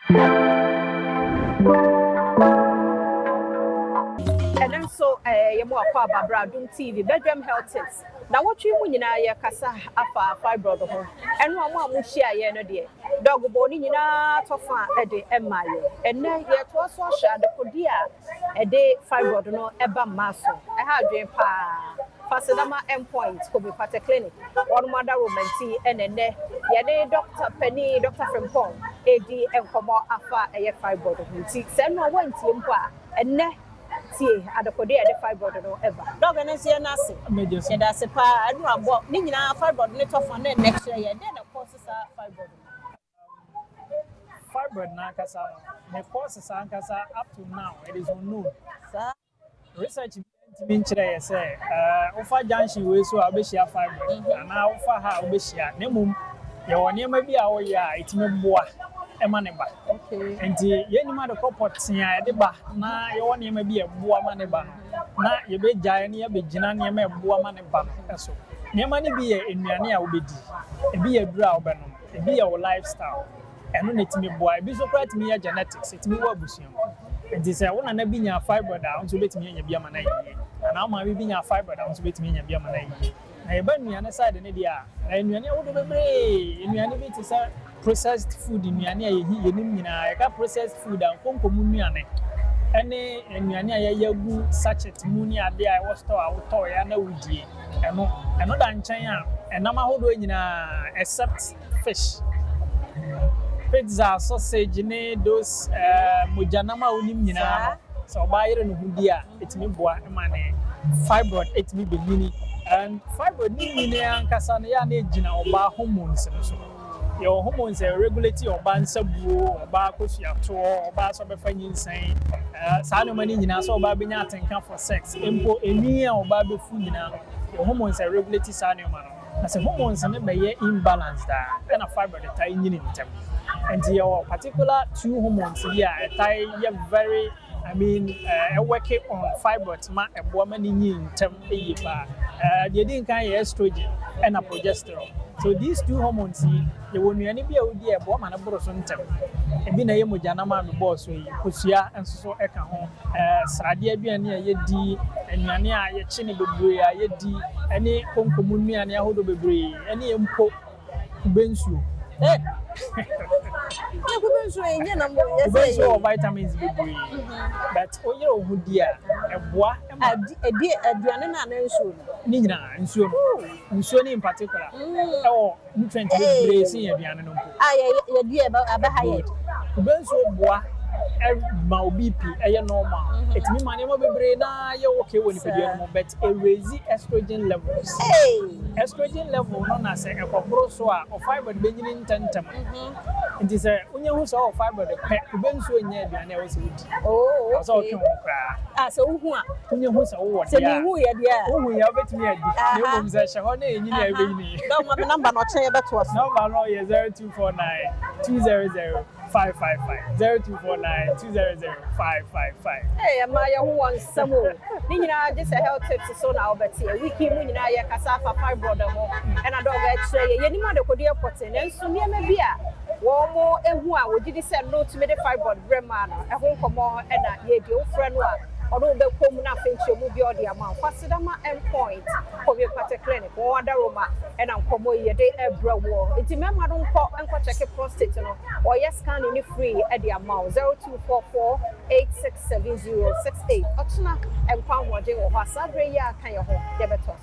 And then so you more about Badwam TV, Badwam Health Tips. Now what you win in a casa afa fibroid ho. And one more share ye no dear. Dog boni na tofa e de emaye. And na ye to so sha de kodia e de fibroid no eba maso. E ha dwen pa. Fasedama endpoint ko be pate clinic. One mother woman tea and ne ye de Dr. Penny, Dr. Frimpong, AD enkomo afa e fibroid ho. Ti se no wanti mpo a enne tie adekode de fibroid no ever dog na se na se e da se pa adu abo ni nyina fibroid ne tofa na next year then the causes are fibroid na kasa the causes ankasa up to now it is unknown sir research been kire say ofa junction we so abehia fibroid na ofa ha obehia nemum ye woni ma bi a wo ya itime boa ema ne ba okay enti ye nyima de kopotia de ba na ye woni ma bi e boa ma ne ba na ye be jae ne ye be gina ne ma e boa ma ne ba eso ne ma ne bi ye enuane a obedi e bi ye dura obenom e bi ye wo lifestyle eno ne timi boa e bi so kwat mi ye genetics timi wo abusuam enti se wona na bi nya fibroid a onso betimi nya bi ama na ye na ma bi nya fibroid a onso betimi nya bi ama na ye na ye ba nuane side ne dia na enuane wo do bebre enuane bi ti sa processed food nuane ayehi yenim nyina e ka processed food an konkomu nuane ene nuane ayayagu sachet mu ni ade a wo store a wo to ya na wudie eno da nchen a enama hodo nyina except fish pizza sausage ne those mojanama onim nyina so oba yire no hudi a etimi boa emane fibroid etimi benini and fibroid ni ne ankasa ne ya na ejina oba hormones no so your hormones regulate your bansabu oba kofiato oba so be fanyi nsan saa no mani nyina so oba benya atenka for sex empo eni a oba be fu nyina your hormones regulate saa no ma no na se hormones ne be ye imbalance da na fibroid tai nyini ntem and your particular two hormones here tai ye very working on fibroids ma ebo ma ni nyin ntem eyipa the din kan estrogen and progesterone. So these two hormones they won you any be odi ebo ma na boro so ntem e bi na ye mojana ma me boss yi kosua enso so eka ho srade aduane a ye di anuane a ye kye ne bebre a ye di ene konkomu nuane ahodo bebre ene empo bensuo kubenso enye na mo ye say bensuo vitamins bebre but oye ohudia eboa aduane na nsuo ni nyina nsuo ni in particular nutrient bebre sin aduane no mpo ye di aba high kubenso boa ma obi pi eye normal etimi mane mo bebre na ye okay woni pedua no but e raise estrogen levels estrogen level no na say ekokoro so a o fibroid benyini ntantem nti say onye hu so o fibroid pe kubenso nya aduane e wo se wudi so okay mo kra so hu a onye hu so wo se ni hu ye dia hu ya betimi adi ne mo mza she ho na enyi na ebenyini do mo number no chen ye beto so number no ye 0249 200 555 0249 200 555. Hey, am I who wants some more? Nina just a health tips so now, but here we keep winning a cassava fibroid and a dog x-ray. Any mother could be a potin and soon near me beer. One more and one would you send no to me the fibroid grandmother, a home come on and a ye your friend one. Although the home nothing to move your the amount. Fasedama endpoint for your party clinic, or other Roma, and I'm come away a day every war. It's a member don't call and check a prostate or yes, can any free at the amount 0244 867068. Otsuna and pound what they were Sabre ya can your home, Debeton.